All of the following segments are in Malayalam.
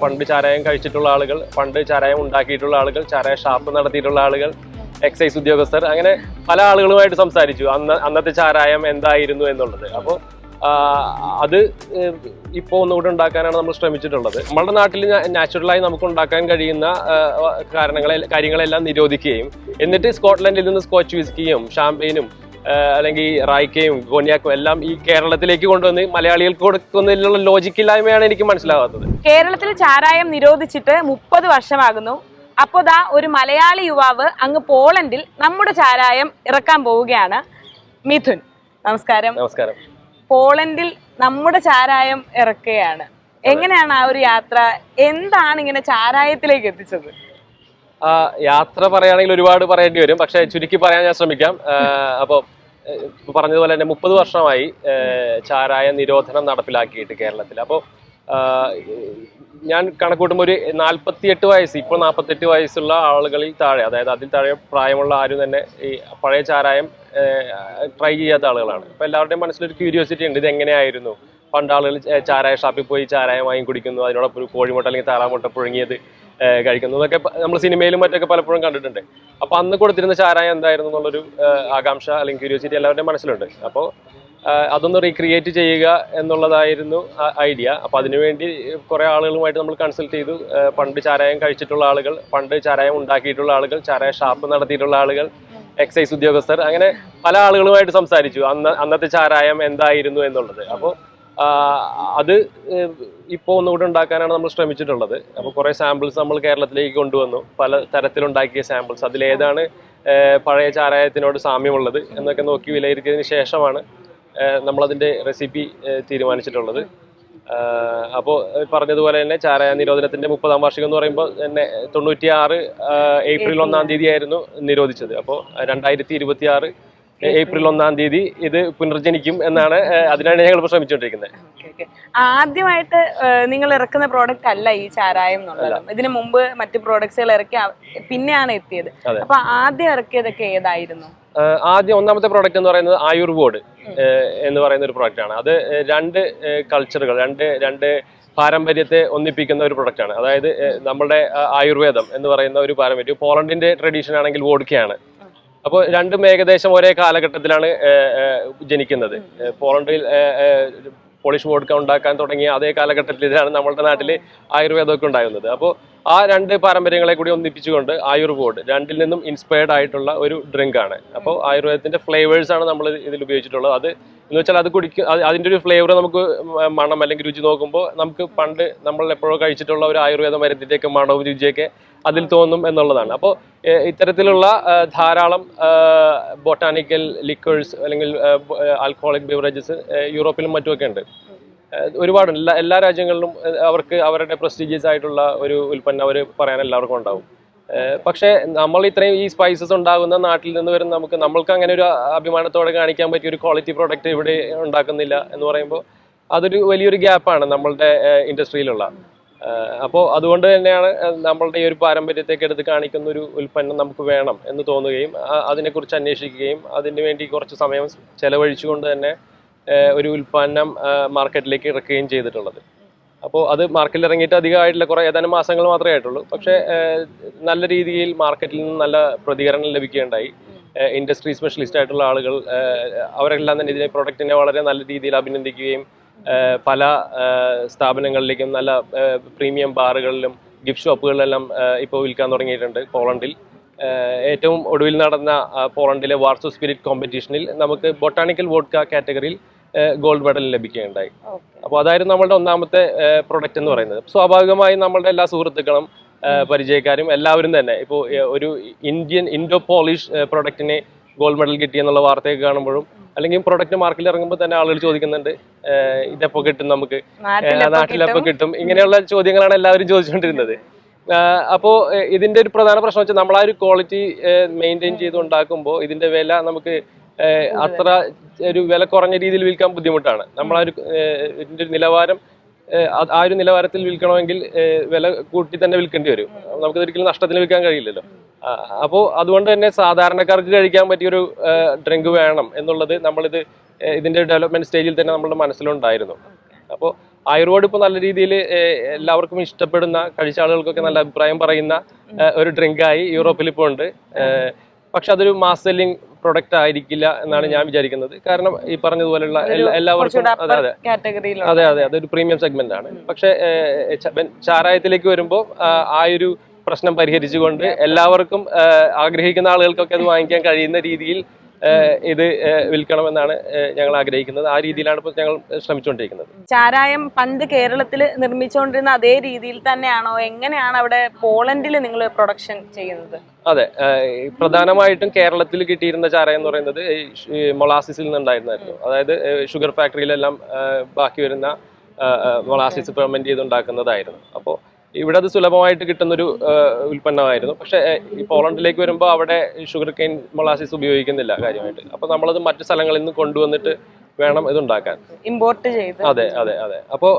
പണ്ട് ചാരായം കഴിച്ചിട്ടുള്ള ആളുകൾ, പണ്ട് ചാരായം ഉണ്ടാക്കിയിട്ടുള്ള ആളുകൾ, ചാരായ ഷാപ്പ് നടത്തിയിട്ടുള്ള ആളുകൾ, എക്സൈസ് ഉദ്യോഗസ്ഥർ, അങ്ങനെ പല ആളുകളുമായിട്ട് സംസാരിച്ചു അന്നത്തെ ചാരായം എന്തായിരുന്നു എന്നുള്ളത്. അപ്പോൾ അത് ഇപ്പോൾ ഒന്നുകൂടെ ഉണ്ടാക്കാനാണ് നമ്മൾ ശ്രമിച്ചിട്ടുള്ളത്. നമ്മുടെ നാട്ടിൽ നാച്ചുറലായി നമുക്ക് ഉണ്ടാക്കാൻ കഴിയുന്ന കാര്യങ്ങളെല്ലാം നിരോധിക്കുകയും എന്നിട്ട് സ്കോട്ട്ലൻഡിൽ നിന്ന് സ്കോച്ച് വിസ്കിയും ഷാമ്പെയിനും അല്ലെങ്കിൽ റായ്ക്കയും കോന്യാക്കും എല്ലാം ഈ കേരളത്തിലേക്ക് കൊണ്ടുവന്ന് മലയാളികൾക്ക് കൊടുക്കുന്നതിലുള്ള ലോജിക്കില്ലായ്മയാണ് എനിക്ക് മനസ്സിലാവാത്തത്. കേരളത്തിൽ ചാരായം നിരോധിച്ചിട്ട് 30 വർഷമാകുന്നു. അപ്പോൾ ദാ ഒരു മലയാളി യുവാവ് അങ്ങ് പോളണ്ടിൽ നമ്മുടെ ചാരായം ഇറക്കാൻ പോവുകയാണ്. മിഥുൻ, നമസ്കാരം. നമസ്കാരം. പോളണ്ടിൽ നമ്മുടെ ചാരായം ഇറക്കുകയാണ്. എങ്ങനെയാണ് ആ ഒരു യാത്ര? എന്താണ് ഇങ്ങനെ ചാരായത്തിലേക്ക് എത്തിച്ചത്? യാത്ര പറയുകയാണെങ്കിൽ ഒരുപാട് പറയേണ്ടി വരും, പക്ഷെ ചുരുക്കി പറയാൻ ഞാൻ ശ്രമിക്കാം. അപ്പോൾ പറഞ്ഞതുപോലെ തന്നെ 30 വർഷമായി ചാരായ നിരോധനം നടപ്പിലാക്കിയിട്ട് കേരളത്തിൽ. അപ്പോൾ ഞാൻ കണക്കൂട്ടുമ്പോൾ ഒരു 48 വയസ്സ്, ഇപ്പോൾ 48 വയസ്സുള്ള ആളുകളിൽ താഴെ, അതായത് അതിൽ താഴെ പ്രായമുള്ള ആരും തന്നെ ഈ പഴയ ചാരായം ട്രൈ ചെയ്യാത്ത ആളുകളാണ്. അപ്പോൾ എല്ലാവരുടെയും മനസ്സിലൊരു ക്യൂരിയോസിറ്റി ഉണ്ട്, ഇത് എങ്ങനെയായിരുന്നു പണ്ട് ആളുകൾ ചാരായ ഷാപ്പിൽ പോയി ചാരായം വാങ്ങി കുടിക്കുന്നു, അതിനോടൊപ്പം ഒരു കോഴിമുട്ട അല്ലെങ്കിൽ താറാമുട്ട പുഴുങ്ങിയത് കഴിക്കുന്നു എന്നൊക്കെ നമ്മൾ സിനിമയിലും മറ്റൊക്കെ പലപ്പോഴും കണ്ടിട്ടുണ്ട്. അപ്പോൾ അന്ന് കൊടുത്തിരുന്ന ചാരായം എന്തായിരുന്നു എന്നുള്ളൊരു ആകാംക്ഷ അല്ലെങ്കിൽ ക്യൂരിയോസിറ്റി എല്ലാവരുടെയും മനസ്സിലുണ്ട്. അപ്പോൾ അതൊന്ന് റീക്രിയേറ്റ് ചെയ്യുക എന്നുള്ളതായിരുന്നു ഐഡിയ. അപ്പോൾ അതിനുവേണ്ടി കുറേ ആളുകളുമായിട്ട് നമ്മൾ കൺസൾട്ട് ചെയ്തു. പണ്ട് ചാരായം കഴിച്ചിട്ടുള്ള ആളുകൾ, പണ്ട് ചാരായം ഉണ്ടാക്കിയിട്ടുള്ള ആളുകൾ, ചാരായ ഷാപ്പ് നടത്തിയിട്ടുള്ള ആളുകൾ, എക്സൈസ് ഉദ്യോഗസ്ഥർ, അങ്ങനെ പല ആളുകളുമായിട്ട് സംസാരിച്ചു അന്നത്തെ ചാരായം എന്തായിരുന്നു എന്നുള്ളത്. അപ്പോൾ അത് ഇപ്പോൾ ഒന്നുകൂടെ ഉണ്ടാക്കാനാണ് നമ്മൾ ശ്രമിച്ചിട്ടുള്ളത്. അപ്പോൾ കുറേ സാമ്പിൾസ് നമ്മൾ കേരളത്തിലേക്ക് കൊണ്ടുവന്നു, പല തരത്തിലുണ്ടാക്കിയ സാമ്പിൾസ്. അതിലേതാണ് പഴയ ചാരായത്തിനോട് സാമ്യമുള്ളത് എന്നൊക്കെ നോക്കി വിലയിരുത്തിയതിന് ശേഷമാണ് നമ്മളതിൻ്റെ റെസിപ്പി തീരുമാനിച്ചിട്ടുള്ളത്. അപ്പോൾ പറഞ്ഞതുപോലെ തന്നെ ചാരായ നിരോധനത്തിൻ്റെ 30ാം വാർഷികം എന്ന് പറയുമ്പോൾ തന്നെ 96 ഏപ്രിൽ 1-ാം തീയതി ആയിരുന്നു നിരോധിച്ചത്. അപ്പോൾ 2026 ഏപ്രിൽ 1-ാം തീയതി ഇത് പുനർജനിക്കും എന്നാണ്, അതിനാണ് ഞങ്ങൾ ഇപ്പോൾ ശ്രമിച്ചുകൊണ്ടിരിക്കുന്നത്. ആദ്യമായിട്ട് നിങ്ങൾ ഇറക്കുന്ന പ്രോഡക്റ്റ് അല്ല ഈ ചാരായം എന്നുള്ളത്. ഇതിനു മുമ്പ് മറ്റു പ്രോഡക്ട്സുകൾ ഇറക്കി പിന്നെയാണ് എത്തിയത്. അപ്പൊ ആദ്യം ഇറക്കിയതൊക്കെ ഏതായിരുന്നു? ആദ്യം ഒന്നാമത്തെ പ്രോഡക്റ്റ് എന്ന് പറയുന്നത് ആയുർവേദ് എന്ന് പറയുന്ന ഒരു പ്രോഡക്റ്റ് ആണ്. അത് രണ്ട് കൾച്ചറുകൾ, രണ്ട് പാരമ്പര്യത്തെ ഒന്നിപ്പിക്കുന്ന ഒരു പ്രൊഡക്റ്റാണ്. അതായത് നമ്മുടെ ആയുർവേദം എന്ന് പറയുന്ന ഒരു പാരമ്പര്യം, പോളണ്ടിന്റെ ട്രഡീഷൻ ആണെങ്കിൽ വോഡ്കയാണ്. അപ്പോൾ രണ്ടും ഏകദേശം ഒരേ കാലഘട്ടത്തിലാണ് ജനിക്കുന്നത്. പോളണ്ടിൽ പോളിഷ് വോഡ്ക ഉണ്ടാക്കാൻ തുടങ്ങിയ അതേ കാലഘട്ടത്തിലാണ് നമ്മുടെ നാട്ടിൽ ആയുർവേദമൊക്കെ ഉണ്ടാകുന്നത്. അപ്പോൾ ആ രണ്ട് പാരമ്പര്യങ്ങളെ കൂടി ഒന്നിപ്പിച്ചുകൊണ്ട് ആയുർവേദ് രണ്ടിൽ നിന്നും ഇൻസ്പയർഡ് ആയിട്ടുള്ള ഒരു ഡ്രിങ്ക് ആണ്. അപ്പോൾ ആയുർവേദത്തിന്റെ ഫ്ലേവേഴ്സ് ആണ് നമ്മൾ ഇതിൽ ഉപയോഗിച്ചിട്ടുള്ളത്. അത് എന്ന് വെച്ചാൽ അത് അതിൻ്റെ ഒരു ഫ്ലേവർ നമുക്ക് മണം അല്ലെങ്കിൽ രുചി നോക്കുമ്പോൾ നമുക്ക് പണ്ട് നമ്മൾ എപ്പോഴോ കഴിച്ചിട്ടുള്ള ഒരു ആയുർവേദ മരുന്നിൻ്റെയൊക്കെ മണവും രുചിയൊക്കെ അതിൽ തോന്നും എന്നുള്ളതാണ്. അപ്പോൾ ഇത്തരത്തിലുള്ള ധാരാളം ബൊട്ടാനിക്കൽ ലിക്വേഴ്സ് അല്ലെങ്കിൽ ആൽക്കഹോളിക് ബിവറേജസ് യൂറോപ്പിലും മറ്റുമൊക്കെ ഉണ്ട്. ഒരുപാട് എല്ലാ രാജ്യങ്ങളിലും അവർക്ക് അവരുടെ പ്രസ്റ്റീജിയസ് ആയിട്ടുള്ള ഒരു ഉൽപ്പന്നം അവർ പറയാൻ എല്ലാവർക്കും ഉണ്ടാവും. പക്ഷേ നമ്മൾ ഇത്രയും ഈ സ്പൈസസ് ഉണ്ടാകുന്ന നാട്ടിൽ നിന്ന് വരുന്ന നമ്മൾക്ക് അങ്ങനെ ഒരു അഭിമാനത്തോടെ കാണിക്കാൻ പറ്റിയ ഒരു ക്വാളിറ്റി പ്രോഡക്റ്റ് ഇവിടെ ഉണ്ടാക്കുന്നില്ല എന്ന് പറയുമ്പോൾ അതൊരു വലിയൊരു ഗ്യാപ്പാണ് നമ്മളുടെ ഇൻഡസ്ട്രിയിലുള്ള. അപ്പോൾ അതുകൊണ്ട് തന്നെയാണ് നമ്മളുടെ ഈ ഒരു പാരമ്പര്യത്തേക്ക് എടുത്ത് കാണിക്കുന്ന ഒരു ഉൽപ്പന്നം നമുക്ക് വേണം എന്ന് തോന്നുകയും അതിനെക്കുറിച്ച് അന്വേഷിക്കുകയും അതിന് വേണ്ടി കുറച്ച് സമയം ചെലവഴിച്ചുകൊണ്ട് തന്നെ ഒരു ഉൽപ്പന്നം മാർക്കറ്റിലേക്ക് ഇറക്കുകയും ചെയ്തിട്ടുള്ളത്. അപ്പോൾ അത് മാർക്കറ്റിൽ ഇറങ്ങിയിട്ട് അധികമായിട്ടില്ല, ഏതാനും മാസങ്ങൾ മാത്രമേ ആയിട്ടുള്ളൂ. പക്ഷേ നല്ല രീതിയിൽ മാർക്കറ്റിൽ നിന്ന് നല്ല പ്രതികരണം ലഭിക്കുകയുണ്ടായി. ഇൻഡസ്ട്രി സ്പെഷ്യലിസ്റ്റ് ആയിട്ടുള്ള ആളുകൾ അവരെല്ലാം തന്നെ ഇതിനെ പ്രൊഡക്റ്റിനെ വളരെ നല്ല രീതിയിൽ അഭിനന്ദിക്കുകയും പല സ്ഥാപനങ്ങളിലേക്കും നല്ല പ്രീമിയം ബാറുകളിലും ഗിഫ്റ്റ് ഷോപ്പുകളിലെല്ലാം ഇപ്പോൾ വിൽക്കാൻ തുടങ്ങിയിട്ടുണ്ട് പോളണ്ടിൽ. ഏറ്റവും ഒടുവിൽ നടന്ന പോളണ്ടിലെ വാർസോ സ്പിരിറ്റ് കോമ്പറ്റീഷനിൽ നമുക്ക് ബൊട്ടാണിക്കൽ വോഡ്ക കാറ്റഗറിയിൽ ഗോൾഡ് മെഡൽ ലഭിക്കുകയുണ്ടായി. അപ്പോൾ അതായിരുന്നു നമ്മളുടെ ഒന്നാമത്തെ പ്രൊഡക്റ്റ് എന്ന് പറയുന്നത്. സ്വാഭാവികമായും നമ്മളുടെ എല്ലാ സുഹൃത്തുക്കളും പരിചയക്കാരും എല്ലാവരും തന്നെ ഇപ്പോൾ ഒരു ഇൻഡോ പോളിഷ് പ്രൊഡക്റ്റിന് ഗോൾഡ് മെഡൽ കിട്ടി എന്നുള്ള വാർത്തയൊക്കെ കാണുമ്പോഴും അല്ലെങ്കിൽ പ്രൊഡക്റ്റ് മാർക്കറ്റിൽ ഇറങ്ങുമ്പോൾ തന്നെ ആളുകൾ ചോദിക്കുന്നുണ്ട്, ഇതെപ്പോൾ കിട്ടും, നമുക്ക് നാട്ടിലെപ്പോൾ കിട്ടും, ഇങ്ങനെയുള്ള ചോദ്യങ്ങളാണ് എല്ലാവരും ചോദിച്ചുകൊണ്ടിരുന്നത്. അപ്പോൾ ഇതിന്റെ ഒരു പ്രധാന പ്രശ്നം വെച്ചാൽ നമ്മൾ ആ ഒരു ക്വാളിറ്റി മെയിൻറ്റെയിൻ ചെയ്ത് ഉണ്ടാക്കുമ്പോൾ ഇതിന്റെ വില നമുക്ക് അത്ര ഒരു വില കുറഞ്ഞ രീതിയിൽ വിൽക്കാൻ ബുദ്ധിമുട്ടാണ്. നമ്മൾ ഇതിന്റെ ഒരു നിലവാരം ആ ഒരു നിലവാരത്തിൽ വിൽക്കണമെങ്കിൽ വില കൂട്ടി തന്നെ വിൽക്കേണ്ടി വരും. നമുക്ക് ഒരിക്കലും നഷ്ടത്തിന് വിൽക്കാൻ കഴിയില്ലല്ലോ. അപ്പോൾ അതുകൊണ്ട് തന്നെ സാധാരണക്കാർക്ക് കഴിക്കാൻ പറ്റിയൊരു ഡ്രിങ്ക് വേണം എന്നുള്ളത് ഇതിന്റെ ഡെവലപ്മെന്റ് സ്റ്റേജിൽ തന്നെ നമ്മുടെ മനസ്സിലുണ്ടായിരുന്നു. അപ്പോൾ ആയുർവേദം ഇപ്പോൾ നല്ല രീതിയിൽ എല്ലാവർക്കും ഇഷ്ടപ്പെടുന്ന, കഴിച്ച ആളുകൾക്കൊക്കെ നല്ല അഭിപ്രായം പറയുന്ന ഒരു ഡ്രിങ്കായി യൂറോപ്പിൽ ഇപ്പോൾ ഉണ്ട്. പക്ഷെ അതൊരു മാസ് സെല്ലിംഗ് പ്രൊഡക്റ്റ് ആയിരിക്കില്ല എന്നാണ് ഞാൻ വിചാരിക്കുന്നത്. കാരണം ഈ പറഞ്ഞതുപോലെയുള്ള എല്ലാവർക്കും അതെ അതൊരു പ്രീമിയം സെഗ്മെന്റ് ആണ്. പക്ഷെ ചാരായത്തിലേക്ക് വരുമ്പോൾ ആ ഒരു പ്രശ്നം പരിഹരിച്ചുകൊണ്ട് എല്ലാവർക്കും ആഗ്രഹിക്കുന്ന ആളുകൾക്കൊക്കെ അത് വാങ്ങിക്കാൻ കഴിയുന്ന രീതിയിൽ ഇത് വിൽക്കണമെന്നാണ് ഞങ്ങൾ ആഗ്രഹിക്കുന്നത്. ആ രീതിയിലാണ് ഇപ്പോൾ ഞങ്ങൾ ശ്രമിച്ചുകൊണ്ടിരിക്കുന്നത്. ചാരായം പണ്ട് കേരളത്തിൽ നിർമ്മിച്ചുകൊണ്ടിരുന്ന അതേ രീതിയിൽ തന്നെയാണോ? എങ്ങനെയാണ് അവിടെ പോളണ്ടിൽ നിങ്ങൾ പ്രൊഡക്ഷൻ ചെയ്യുന്നത്? അതെ, പ്രധാനമായിട്ടും കേരളത്തിൽ കിട്ടിയിരുന്ന ചാരായം എന്ന് പറയുന്നത് മൊളാസിസിൽ നിന്നുണ്ടായിരുന്നായിരുന്നു. അതായത് ഷുഗർ ഫാക്ടറിയിലെല്ലാം ബാക്കി വരുന്ന മൊളാസിസ് ഫെർമെന്റ് ചെയ്തുണ്ടാക്കുന്നതായിരുന്നു. അപ്പോൾ ഇവിടെ അത് സുലഭമായിട്ട് കിട്ടുന്നൊരു ഉൽപ്പന്നമായിരുന്നു. പക്ഷേ ഈ പോളണ്ടിലേക്ക് വരുമ്പോൾ അവിടെ ഷുഗർ കെയിൻ മൊളാസിസ് ഉപയോഗിക്കുന്നില്ല കാര്യമായിട്ട്. അപ്പോൾ നമ്മളത് മറ്റു സ്ഥലങ്ങളിൽ നിന്ന് കൊണ്ടുവന്നിട്ട് വേണം ഇതുണ്ടാക്കാൻ, ഇമ്പോർട്ട് ചെയ്ത്. അതെ അതെ അതെ. അപ്പോൾ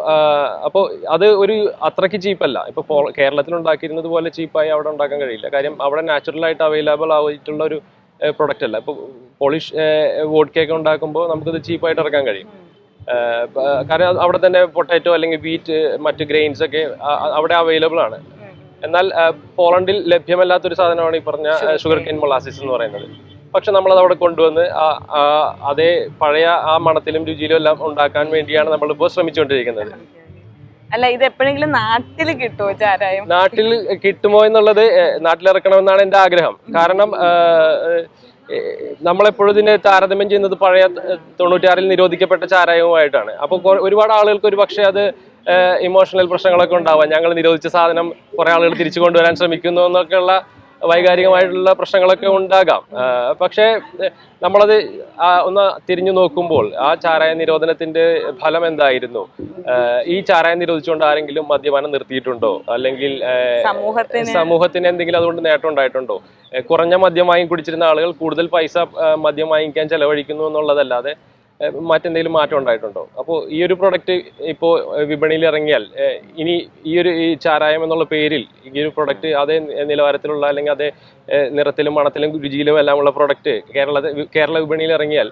അത് ഒരു അത്രയ്ക്ക് ചീപ്പല്ല. ഇപ്പോൾ കേരളത്തിൽ ഉണ്ടാക്കിയിരുന്നത് പോലെ ചീപ്പായി അവിടെ ഉണ്ടാക്കാൻ കഴിയില്ല. കാര്യം അവിടെ നാച്ചുറലായിട്ട് അവൈലബിൾ ആയിട്ടുള്ള ഒരു പ്രൊഡക്റ്റ് അല്ല. ഇപ്പോൾ പോളിഷ് വോഡ്കയൊക്കെ ഉണ്ടാക്കുമ്പോൾ നമുക്കത് ചീപ്പായിട്ട് ഇറക്കാൻ കഴിയും. കാരണം അവിടെ തന്നെ പൊട്ടാറ്റോ അല്ലെങ്കിൽ വീറ്റ്, മറ്റ് ഗ്രെയിൻസ് ഒക്കെ അവിടെ അവൈലബിൾ ആണ്. എന്നാൽ പോളണ്ടിൽ ലഭ്യമല്ലാത്തൊരു സാധനമാണ് ഈ പറഞ്ഞ ഷുഗർ കെയിൻ മൊളാസിസ് എന്ന് പറയുന്നത്. പക്ഷെ നമ്മളത് അവിടെ കൊണ്ടുവന്ന് അതേ പഴയ ആ മണത്തിലും രുചിയിലും എല്ലാം ഉണ്ടാക്കാൻ വേണ്ടിയാണ് നമ്മളിപ്പോൾ ശ്രമിച്ചുകൊണ്ടിരിക്കുന്നത്. അല്ല, ഇത് എപ്പോഴെങ്കിലും നാട്ടിൽ കിട്ടുമോ ചാരായം? നാട്ടിൽ കിട്ടുമോ എന്നുള്ളത് നാട്ടിലിറക്കണമെന്നാണ് എൻ്റെ ആഗ്രഹം. കാരണം നമ്മളെപ്പോഴും ഇതിനെ താരതമ്യം ചെയ്യുന്നത് പഴയ 96-ൽ നിരോധിക്കപ്പെട്ട ചാരായവുമായിട്ടാണ്. അപ്പോൾ ഒരുപാട് ആളുകൾക്ക് ഒരു പക്ഷേ അത് ഇമോഷണൽ പ്രശ്നങ്ങളൊക്കെ ഉണ്ടാവാം. ഞങ്ങൾ നിരോധിച്ച സാധനം കുറെ ആളുകൾ തിരിച്ചു കൊണ്ടുവരാൻ ശ്രമിക്കുന്നു എന്നൊക്കെയുള്ള വൈകാരികമായിട്ടുള്ള പ്രശ്നങ്ങളൊക്കെ ഉണ്ടാകാം. പക്ഷേ നമ്മളത് ഒന്ന് തിരിഞ്ഞു നോക്കുമ്പോൾ ആ ചാരായ നിരോധനത്തിന്റെ ഫലം എന്തായിരുന്നു? ഈ ചാരായം നിരോധിച്ചുകൊണ്ട് ആരെങ്കിലും മദ്യപാനം നിർത്തിയിട്ടുണ്ടോ? അല്ലെങ്കിൽ സമൂഹത്തിന് എന്തെങ്കിലും അതുകൊണ്ട് നേട്ടം ഉണ്ടായിട്ടുണ്ടോ? കുറഞ്ഞ മദ്യം വാങ്ങി കുടിച്ചിരുന്ന ആളുകൾ കൂടുതൽ പൈസ മദ്യം വാങ്ങിക്കാൻ ചെലവഴിക്കുന്നു എന്നുള്ളതല്ലാതെ മറ്റെന്തെങ്കിലും മാറ്റം ഉണ്ടായിട്ടുണ്ടോ? അപ്പോൾ ഈ ഒരു പ്രൊഡക്റ്റ് ഇപ്പോൾ വിപണിയിൽ ഇറങ്ങിയാൽ ഇനി ഈ ചാരായം എന്നുള്ള പേരിൽ ഈ ഒരു പ്രൊഡക്റ്റ് അതേ നിലവാരത്തിലുള്ള അല്ലെങ്കിൽ അതേ നിറത്തിലും മണത്തിലും രുചിയിലും എല്ലാം ഉള്ള പ്രൊഡക്റ്റ് കേരള വിപണിയിൽ ഇറങ്ങിയാൽ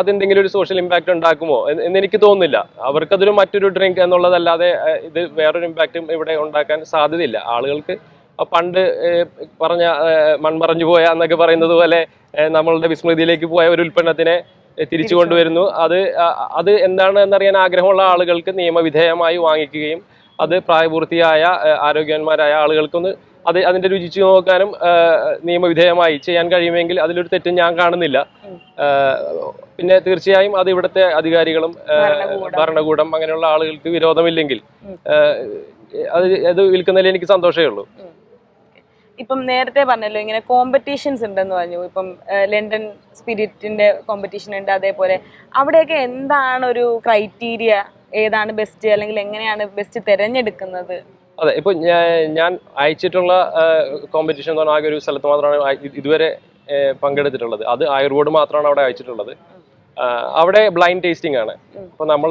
അതെന്തെങ്കിലും ഒരു സോഷ്യൽ ഇമ്പാക്ട് ഉണ്ടാക്കുമോ എന്നെനിക്ക് തോന്നുന്നില്ല. അവർക്കതൊരു മറ്റൊരു ഡ്രിങ്ക് എന്നുള്ളതല്ലാതെ ഇത് വേറൊരു ഇമ്പാക്റ്റും ഇവിടെ ഉണ്ടാക്കാൻ സാധ്യതയില്ല. ആളുകൾക്ക് പണ്ട് പറഞ്ഞ മൺമറഞ്ഞു പോയ എന്നൊക്കെ പറയുന്നത് പോലെ നമ്മളുടെ വിസ്മൃതിയിലേക്ക് പോയ ഒരു ഉൽപ്പന്നത്തിനെ തിരിച്ചു കൊണ്ടുവരുന്നു. അത് എന്താണ് എന്നറിയാൻ ആഗ്രഹമുള്ള ആളുകൾക്ക് നിയമവിധേയമായി വാങ്ങിക്കുകയും അത് പ്രായപൂർത്തിയായ ആരോഗ്യവാന്മാരായ ആളുകൾക്കൊന്ന് അതിന്റെ രുചിച്ചു നോക്കാനും നിയമവിധേയമായി ചെയ്യാൻ കഴിയുമെങ്കിൽ അതിലൊരു തെറ്റും ഞാൻ കാണുന്നില്ല. പിന്നെ തീർച്ചയായും അത് ഇവിടുത്തെ അധികാരികളും ഭരണകൂടം അങ്ങനെയുള്ള ആളുകൾക്ക് വിരോധമില്ലെങ്കിൽ അത് വിൽക്കുന്നതിൽ എനിക്ക് സന്തോഷമേ ഉള്ളൂ. ഇപ്പം നേരത്തെ പറഞ്ഞല്ലോ ഇങ്ങനെ കോമ്പറ്റീഷൻസ് ഉണ്ടെന്ന് പറഞ്ഞു. ഇപ്പം ലണ്ടൻ സ്പിരിറ്റിന്റെ കോമ്പറ്റീഷൻ ഉണ്ട്. അതേപോലെ അവിടെയൊക്കെ എന്താണ് ഒരു ക്രൈറ്റീരിയ? ഏതാണ് ബെസ്റ്റ്, അല്ലെങ്കിൽ എങ്ങനെയാണ് ബെസ്റ്റ് തിരഞ്ഞെടുക്കുന്നത്? അതെ, ഇപ്പൊ ഞാൻ അയച്ചിട്ടുള്ള കോമ്പറ്റീഷൻ എന്ന് പറഞ്ഞാൽ ആകെ ഒരു സ്ഥലത്ത് മാത്രമാണ് ഇതുവരെ പങ്കെടുത്തിട്ടുള്ളത്. അത് ആയുർവേദം മാത്രമാണ് അവിടെ അയച്ചിട്ടുള്ളത്. അവിടെ ബ്ലൈൻഡ് ടേസ്റ്റിംഗ് ആണ്. അപ്പൊ നമ്മൾ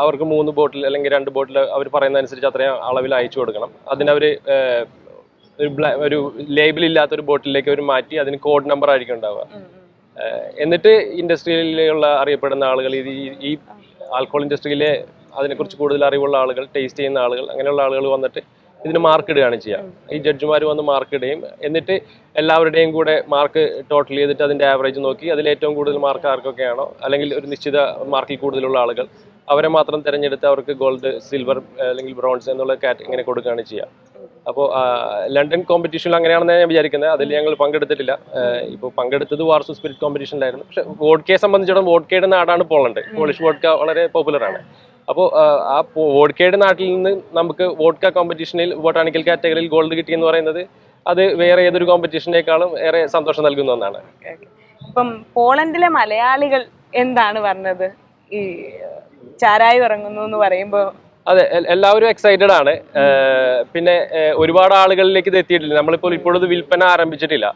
അവർക്ക് 3 ബോട്ടിൽ അല്ലെങ്കിൽ 2 ബോട്ടിൽ അവർ പറയുന്ന അനുസരിച്ച് അത്രയും അളവിൽ അയച്ചു കൊടുക്കണം. അതിനവര് ഒരു ലേബിൾ ഇല്ലാത്തൊരു ബോട്ടിലേക്ക് അവർ മാറ്റി അതിന് കോഡ് നമ്പർ ആയിരിക്കും ഉണ്ടാവുക. എന്നിട്ട് ഇൻഡസ്ട്രിയിലുള്ള അറിയപ്പെടുന്ന ആളുകൾ, ഈ ആൽക്കഹോൾ ഇൻഡസ്ട്രിയിലെ അതിനെക്കുറിച്ച് കൂടുതൽ അറിവുള്ള ആളുകൾ, ടേസ്റ്റ് ചെയ്യുന്ന ആളുകൾ, അങ്ങനെയുള്ള ആളുകൾ വന്നിട്ട് ഇതിന് മാർക്ക് ഇടുകയാണ് ചെയ്യുക. ഈ ജഡ്ജിമാർ വന്ന് മാർക്ക് ഇടുകയും എന്നിട്ട് എല്ലാവരുടെയും കൂടെ മാർക്ക് ടോട്ടൽ ചെയ്തിട്ട് അതിന്റെ ആവറേജ് നോക്കി അതിൽ ഏറ്റവും കൂടുതൽ മാർക്ക് ആർക്കൊക്കെയാണോ അല്ലെങ്കിൽ ഒരു നിശ്ചിത മാർക്കിൽ കൂടുതലുള്ള ആളുകൾ അവരെ മാത്രം തിരഞ്ഞെടുത്ത് അവർക്ക് ഗോൾഡ്, സിൽവർ അല്ലെങ്കിൽ ബ്രോൺസ് എന്നുള്ള ഇങ്ങനെ കൊടുക്കുകയാണ് ചെയ്യുക. അപ്പോൾ ലണ്ടൻ കോമ്പറ്റീഷനിൽ അങ്ങനെയാണെന്ന് ഞാൻ വിചാരിക്കുന്നത്. അതിൽ ഞങ്ങൾ പങ്കെടുത്തിട്ടില്ല. ഇപ്പോൾ പങ്കെടുത്തത് വാർസോ സ്പിരിറ്റ് കോമ്പറ്റീഷനിലായിരുന്നു. പക്ഷെ വോഡ്കയെ സംബന്ധിച്ചിടത്തോളം വോഡ്കയുടെ നാടാണ് പോളണ്ട്. പോളിഷ് വോഡ്ക വളരെ പോപ്പുലറാണ്. അപ്പോൾ ആ വോഡ്കയുടെ നാട്ടിൽ നിന്ന് നമുക്ക് വോഡ്ക കോമ്പറ്റീഷനിൽ ബൊട്ടാണിക്കൽ കാറ്റഗറിയിൽ ഗോൾഡ് കിട്ടിയെന്ന് പറയുന്നത് അത് വേറെ ഏതൊരു കോമ്പറ്റീഷനേക്കാളും ഏറെ സന്തോഷം നൽകുന്ന ഒന്നാണ്. ഇപ്പം പോളണ്ടിലെ മലയാളികൾ എന്താണ് പറഞ്ഞത് ഈ ചാരായം ഇറങ്ങുന്നു എന്ന് പറയുമ്പോൾ? അതെ, എല്ലാവരും എക്സൈറ്റഡ് ആണ്. പിന്നെ ഒരുപാട് ആളുകളിലേക്ക് ഇത് എത്തിയിട്ടില്ല. നമ്മളിപ്പോൾ ഇപ്പോഴും ഇത് വിൽപ്പന ആരംഭിച്ചിട്ടില്ല.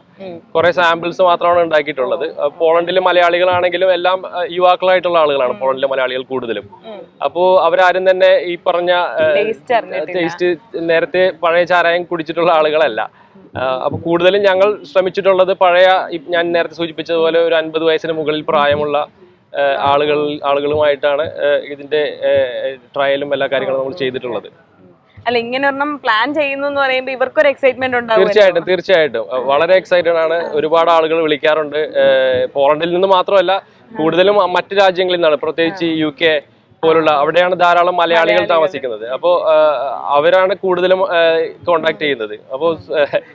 കുറെ സാമ്പിൾസ് മാത്രമാണ് ഉണ്ടാക്കിയിട്ടുള്ളത്. പോളണ്ടിലെ മലയാളികളാണെങ്കിലും എല്ലാം യുവാക്കളായിട്ടുള്ള ആളുകളാണ് പോളണ്ടിലെ മലയാളികൾ കൂടുതലും. അപ്പോൾ അവരാരും തന്നെ ഈ പറഞ്ഞ ടേസ്റ്റ് നേരത്തെ പഴയ ചാരായം കുടിച്ചിട്ടുള്ള ആളുകളല്ല. അപ്പൊ കൂടുതലും ഞങ്ങൾ ശ്രമിച്ചിട്ടുള്ളത് പഴയ, ഞാൻ നേരത്തെ സൂചിപ്പിച്ചതുപോലെ ഒരു 50 വയസ്സിന് മുകളിൽ പ്രായമുള്ള ആളുകളുമായിട്ടാണ് ഇതിന്റെ ട്രയലും എല്ലാ കാര്യങ്ങളും നമ്മൾ ചെയ്തിട്ടുള്ളത്. അല്ല, ഇങ്ങനെ ഒരെണ്ണം പ്ലാൻ ചെയ്യുന്നു എന്ന് പറയുമ്പോൾ ഇവർക്കൊരു എക്സൈറ്റ്മെന്റ് ഉണ്ടാവും. തീർച്ചയായിട്ടും വളരെ എക്സൈറ്റഡ് ആണ്. ഒരുപാട് ആളുകൾ വിളിക്കാറുണ്ട്. പോളണ്ടിൽ നിന്ന് മാത്രമല്ല, കൂടുതലും മറ്റു രാജ്യങ്ങളിൽ നിന്നാണ്, പ്രത്യേകിച്ച് UK പോലുള്ള അവിടെയാണ് ധാരാളം മലയാളികൾ താമസിക്കുന്നത്. അപ്പോൾ അവരാണ് കൂടുതലും കോണ്ടാക്ട് ചെയ്യുന്നത്. അപ്പോൾ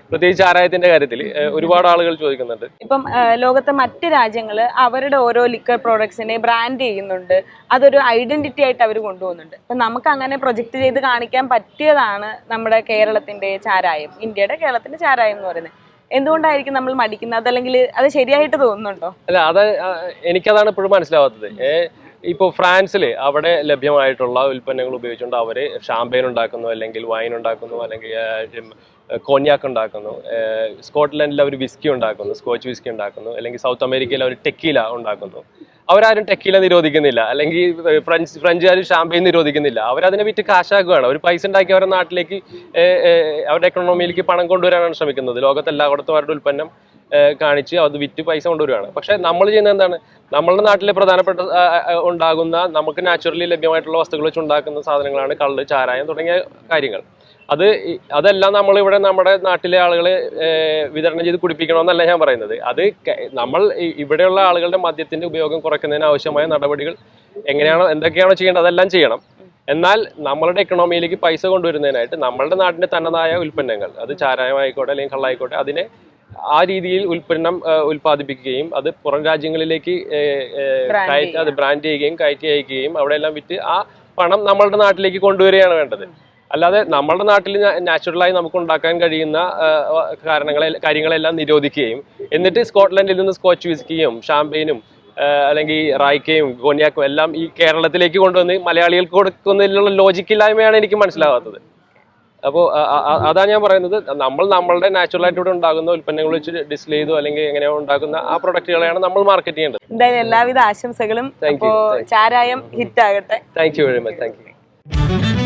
പ്രത്യേകിച്ച് ചാരായത്തിന്റെ കാര്യത്തിൽ ഒരുപാട് ആളുകൾ ചോദിക്കുന്നുണ്ട്. ഇപ്പം ലോകത്തെ മറ്റ് രാജ്യങ്ങൾ അവരുടെ ഓരോ ലിക്കർ പ്രോഡക്ട്സിനെ ബ്രാൻഡ് ചെയ്യുന്നുണ്ട്, അതൊരു ഐഡന്റിറ്റി ആയിട്ട് അവർ കൊണ്ടുപോകുന്നുണ്ട്. അപ്പം നമുക്ക് അങ്ങനെ പ്രൊജക്ട് ചെയ്ത് കാണിക്കാൻ പറ്റിയതാണ് നമ്മുടെ കേരളത്തിന്റെ ചാരായം, കേരളത്തിന്റെ ചാരായം എന്ന് പറയുന്നത്. എന്തുകൊണ്ടായിരിക്കും നമ്മൾ മടിക്കുന്നത്? അതല്ലെങ്കിൽ അത് ശരിയായിട്ട് തോന്നുന്നുണ്ടോ? അല്ല, എനിക്കതാണ് ഇപ്പോഴും മനസ്സിലാവാത്തത്. ഇപ്പോൾ ഫ്രാൻസിൽ അവിടെ ലഭ്യമായിട്ടുള്ള ഉൽപ്പന്നങ്ങൾ ഉപയോഗിച്ചുകൊണ്ട് അവർ ഷാമ്പെയിൻ ഉണ്ടാക്കുന്നു, അല്ലെങ്കിൽ വൈൻ ഉണ്ടാക്കുന്നു, അല്ലെങ്കിൽ കോന്യാക്ക് ഉണ്ടാക്കുന്നു. സ്കോട്ട്ലൻഡിൽ അവർ വിസ്കി ഉണ്ടാക്കുന്നു, സ്കോച്ച് വിസ്കി ഉണ്ടാക്കുന്നു. അല്ലെങ്കിൽ സൗത്ത് അമേരിക്കയിൽ അവർ ടെക്കീല ഉണ്ടാക്കുന്നു. അവരാരും ടെക്കീല നിരോധിക്കുന്നില്ല, അല്ലെങ്കിൽ ഫ്രഞ്ചുകാർ ഷാമ്പെയിൻ നിരോധിക്കുന്നില്ല. അവരതിനെ വിറ്റ് കാശാക്കുകയാണ്. അവർ പൈസ ഉണ്ടാക്കി അവരുടെ നാട്ടിലേക്ക്, അവരുടെ എക്കണോമിയിലേക്ക് പണം കൊണ്ടുവരാനാണ് ശ്രമിക്കുന്നത്. ലോകത്തെല്ലായിടത്തും അവരുടെ ഉൽപ്പന്നം കാണിച്ച് അത് വിറ്റ് പൈസ കൊണ്ടുവരികയാണ്. പക്ഷെ നമ്മൾ ചെയ്യുന്നത് എന്താണ്? നമ്മളുടെ നാട്ടിലെ പ്രധാനപ്പെട്ട ഉണ്ടാകുന്ന നമുക്ക് നാച്ചുറലി ലഭ്യമായിട്ടുള്ള വസ്തുക്കൾ വെച്ച് ഉണ്ടാക്കുന്ന സാധനങ്ങളാണ് കള്ള്, ചാരായം തുടങ്ങിയ കാര്യങ്ങൾ. അതെല്ലാം നമ്മളിവിടെ നമ്മുടെ നാട്ടിലെ ആളുകളെ വിതരണം ചെയ്ത് കുടിപ്പിക്കണമെന്നല്ല ഞാൻ പറയുന്നത്. നമ്മൾ ഇവിടെയുള്ള ആളുകളുടെ മദ്യത്തിന്റെ ഉപയോഗം കുറയ്ക്കുന്നതിന് ആവശ്യമായ നടപടികൾ എന്തൊക്കെയാണോ ചെയ്യേണ്ടത് അതെല്ലാം ചെയ്യണം. എന്നാൽ നമ്മളുടെ എക്കണോമിയിലേക്ക് പൈസ കൊണ്ടുവരുന്നതിനായിട്ട് നമ്മളുടെ നാടിന്റെ തനതായ ഉൽപ്പന്നങ്ങൾ, അത് ചാരായമായിക്കോട്ടെ അല്ലെങ്കിൽ കള്ളായിക്കോട്ടെ, അതിനെ ആ രീതിയിൽ ഉൽപ്പാദിപ്പിക്കുകയും അത് പുറം രാജ്യങ്ങളിലേക്ക് അത് ബ്രാൻഡ് ചെയ്യുകയും കയറ്റി അയക്കുകയും അവിടെ എല്ലാം വിറ്റ് ആ പണം നമ്മളുടെ നാട്ടിലേക്ക് കൊണ്ടുവരികയാണ് വേണ്ടത്. അല്ലാതെ നമ്മളുടെ നാട്ടിൽ നാച്ചുറലായി നമുക്ക് ഉണ്ടാക്കാൻ കഴിയുന്ന കാര്യങ്ങളെല്ലാം നിരോധിക്കുകയും എന്നിട്ട് സ്കോട്ട്ലൻഡിൽ നിന്ന് സ്കോച്ച് വിസ്കിയും ഷാമ്പെയിനും അല്ലെങ്കിൽ റായ്ക്കയും കോന്യാക്കും എല്ലാം ഈ കേരളത്തിലേക്ക് കൊണ്ടുവന്ന് മലയാളികൾക്ക് കൊടുക്കുന്നതിലുള്ള ലോജിക്കില്ലായ്മയാണ് എനിക്ക് മനസ്സിലാവാത്തത്. അപ്പോൾ അതാണ് ഞാൻ പറയുന്നത്. നമ്മളുടെ നാച്ചുറലായിട്ട് ഇവിടെ ഉണ്ടാകുന്ന ഉൽപ്പന്നങ്ങൾ വെച്ച് ഡിസ്പ്ലേ ചെയ്തു അല്ലെങ്കിൽ എങ്ങനെയോ ഉണ്ടാക്കുന്ന ആ പ്രൊഡക്റ്റുകളെയാണ് നമ്മൾ മാർക്കറ്റ് ചെയ്യേണ്ടത്. എന്തായാലും എല്ലാവിധ ആശംസകളും. ചാരായം ഹിറ്റ് ആകട്ടെ. Thank you very much. Thank you.